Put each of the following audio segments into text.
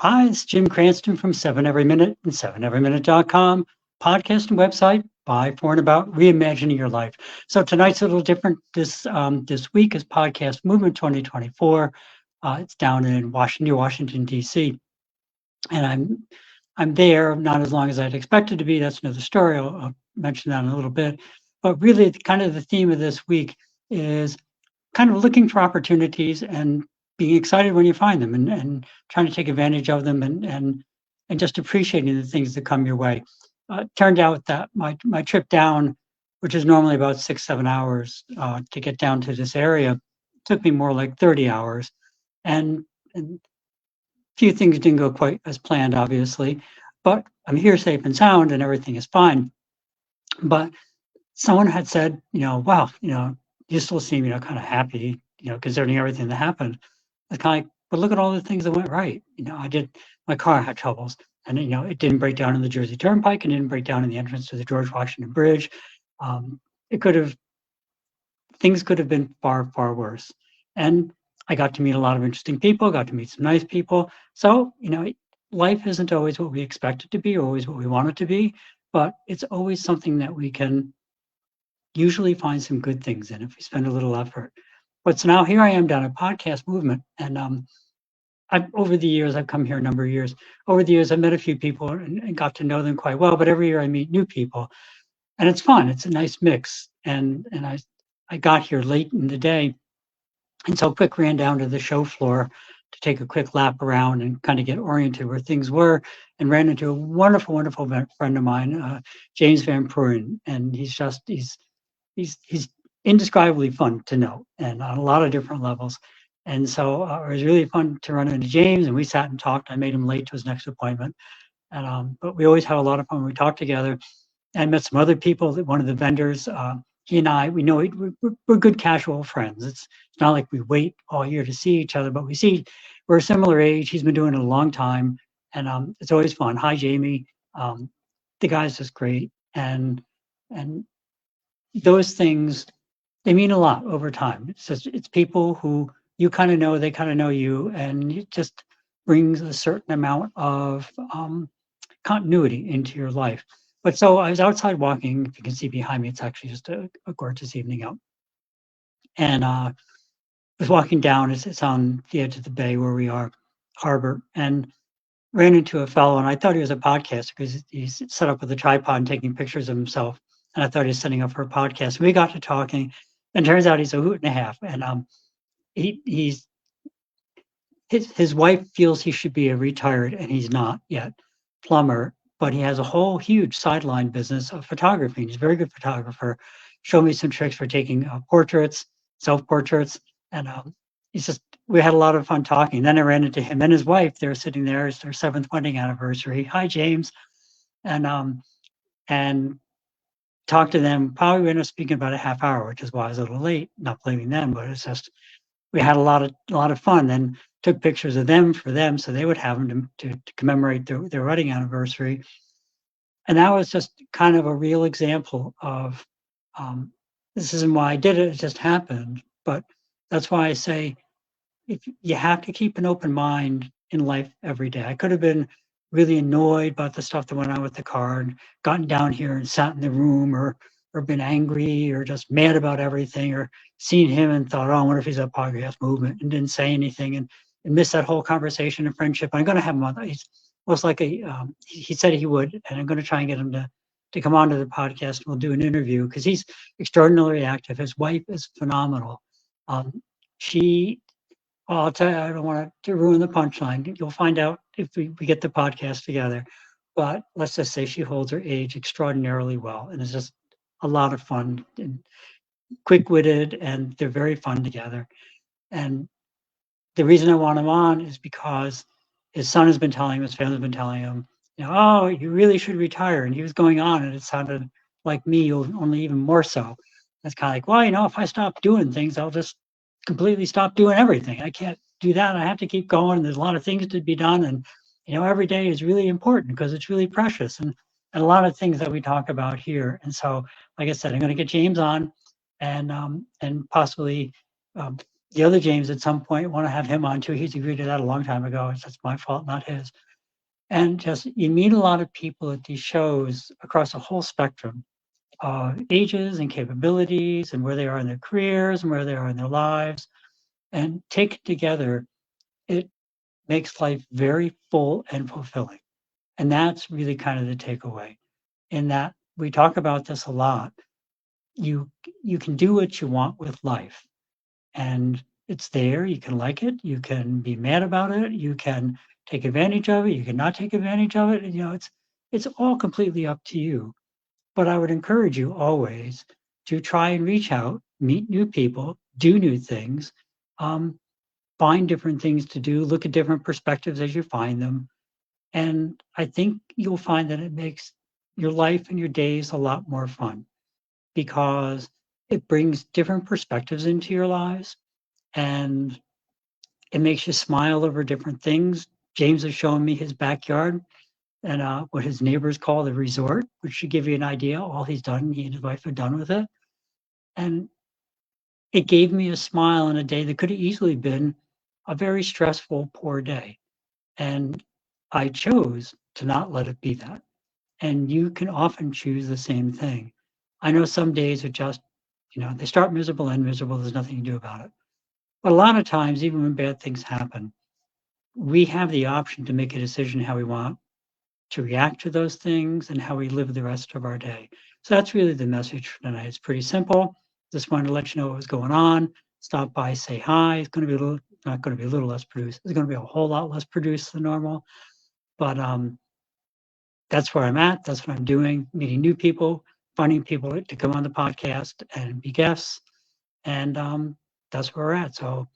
Hi, it's Jim Cranston from 7 Every Minute and 7everyminute.com, podcast and website by, for, and about reimagining your life. So tonight's a little different. This week is Podcast Movement 2024. It's down in Washington, D.C. And I'm there, not as long as I'd expected to be. That's another story. I'll mention that in a little bit. But really, kind of the theme of this week is kind of looking for opportunities and being excited when you find them, and trying to take advantage of them, and just appreciating the things that come your way. Turned out that my trip down, which is normally about 6-7 hours to get down to this area, took me more like 30 hours, and few things didn't go quite as planned, obviously, but I'm here safe and sound, and everything is fine. But someone had said, wow, you still seem, kind of happy, considering everything that happened. It's kind of like, but look at all the things that went right. My car had troubles, and, it didn't break down in the Jersey Turnpike, and didn't break down in the entrance to the George Washington Bridge. Um, it could have, things could have been far, far worse. And I got to meet a lot of interesting people, got to meet some nice people. So, life isn't always what we expect it to be, always what we want it to be, but it's always something that we can usually find some good things in if we spend a little effort. But so now here I am down at Podcast Movement, and over the years, I've come here a number of years. Over the years, I've met a few people and got to know them quite well. But every year, I meet new people, and it's fun. It's a nice mix. And I got here late in the day, and so quick ran down to the show floor to take a quick lap around and kind of get oriented where things were, and ran into a wonderful, wonderful friend of mine, James Van Pruin, and he's indescribably fun to know, and on a lot of different levels. And so it was really fun to run into James, and we sat and talked. I made him late to his next appointment, and but we always had a lot of fun when we talked together. And I met some other people. That one of the vendors, he and I, we know we're good casual friends. It's not like we wait all year to see each other, but we're a similar age. He's been doing it a long time, and it's always fun. Hi, Jamie. The guy's just great, and those things, they mean a lot over time. It's people who you kind of know, they kind of know you, and it just brings a certain amount of continuity into your life. But so I was outside walking. If you can see behind me, it's actually just a gorgeous evening out. And was walking down. It's on the edge of the bay where we are, harbor, and ran into a fellow. And I thought he was a podcaster because he's set up with a tripod and taking pictures of himself. And I thought he was setting up for a podcast. And we got to talking, and turns out he's a hoot and a half. And he's his wife feels he should be a retired, and he's not yet, plumber, but he has a whole huge sideline business of photography. He's a very good photographer. Showed me some tricks for taking portraits, self-portraits, and we had a lot of fun talking. Then I ran into him and his wife. They were sitting there. It's their 7th wedding anniversary. Hi, James. And talked to them. Probably we ended up speaking about a half hour, which is why I was a little late. Not blaming them, but it's just we had a lot of fun. Then took pictures of them for them, so they would have them to commemorate their wedding anniversary. And that was just kind of a real example of this isn't why I did it. It just happened. But that's why I say if you have to keep an open mind in life every day. I could have been really annoyed about the stuff that went on with the car, and gotten down here and sat in the room, or been angry, or just mad about everything, or seen him and thought, oh, I wonder if he's a podcast movement, and didn't say anything, and missed that whole conversation and friendship. I'm going to have him on. He's most likely, he said he would, and I'm going to try and get him to come onto the podcast. We'll do an interview because he's extraordinarily active. His wife is phenomenal. I'll tell you, I don't want to ruin the punchline. You'll find out if we get the podcast together. But let's just say she holds her age extraordinarily well, and it's just a lot of fun and quick-witted, and they're very fun together. And the reason I want him on is because his son has been telling him, his family's been telling him, oh, you really should retire. And he was going on, and it sounded like me, only even more so. It's kind of like, well, if I stop doing things, I'll just completely stop doing everything. I can't do that. I have to keep going. There's a lot of things to be done. And, every day is really important because it's really precious, and a lot of things that we talk about here. And so, like I said, I'm going to get James on, and possibly the other James at some point, want to have him on too. He's agreed to that a long time ago. That's my fault, not his. And just you meet a lot of people at these shows across a whole spectrum of ages and capabilities and where they are in their careers and where they are in their lives. And taken together, it makes life very full and fulfilling. And that's really kind of the takeaway. In that we talk about this a lot. You you can do what you want with life, and it's there. You can like it. You can be mad about it. You can take advantage of it. You can not take advantage of it. You know, it's all completely up to you. But I would encourage you always to try and reach out, meet new people, do new things, um, find different things to do, look at different perspectives as you find them. And I think you'll find that it makes your life and your days a lot more fun because it brings different perspectives into your lives and it makes you smile over different things. James has shown me his backyard and what his neighbors call the resort, which should give you an idea all he's done, he and his wife have done with it. And it gave me a smile on a day that could have easily been a very stressful, poor day. And I chose to not let it be that. And you can often choose the same thing. I know some days are just, they start miserable, end miserable. There's nothing you can do about it. But a lot of times, even when bad things happen, we have the option to make a decision how we want to react to those things and how we live the rest of our day. So that's really the message for tonight. It's pretty simple. Just wanted to let you know what was going on. Stop by, say hi. It's going to be not going to be a little less produced. It's going to be a whole lot less produced than normal. But that's where I'm at. That's what I'm doing, meeting new people, finding people to come on the podcast and be guests. And that's where we're at. So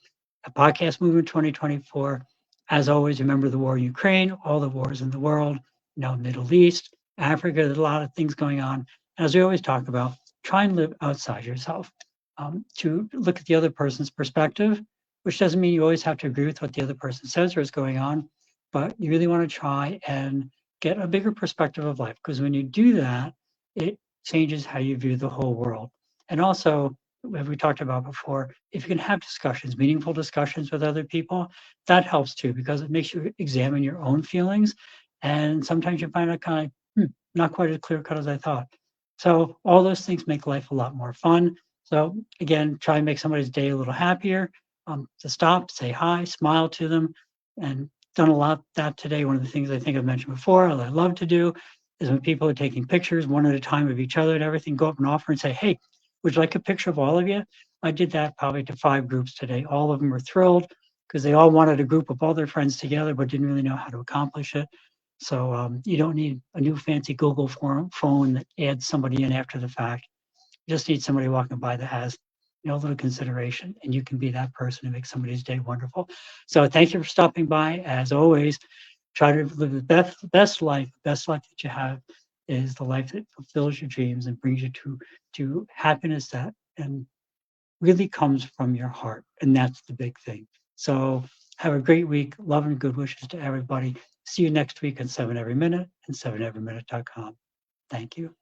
a podcast movement 2024. As always, remember the war in Ukraine, all the wars in the world, Middle East, Africa, there's a lot of things going on. As we always talk about, try and live outside yourself, to look at the other person's perspective, which doesn't mean you always have to agree with what the other person says or is going on, but you really want to try and get a bigger perspective of life. Because when you do that, it changes how you view the whole world. And also, as we talked about before, if you can have discussions, meaningful discussions with other people, that helps too, because it makes you examine your own feelings. And sometimes you find out kind of not quite as clear cut as I thought. So all those things make life a lot more fun. So again, try and make somebody's day a little happier. To stop, say hi, smile to them, and done a lot of that today. One of the things I think I've mentioned before, that I love to do, is when people are taking pictures one at a time of each other and everything, go up and offer and say, hey, would you like a picture of all of you? I did that probably to 5 groups today. All of them were thrilled because they all wanted a group of all their friends together, but didn't really know how to accomplish it. So you don't need a new fancy Google phone that adds somebody in after the fact. You just need somebody walking by that has a little consideration, and you can be that person to make somebody's day wonderful. So thank you for stopping by. As always, try to live the best life. The best life that you have is the life that fulfills your dreams and brings you to happiness that and really comes from your heart. And that's the big thing. So have a great week. Love and good wishes to everybody. See you next week on 7 Every Minute and 7everyminute.com. Thank you.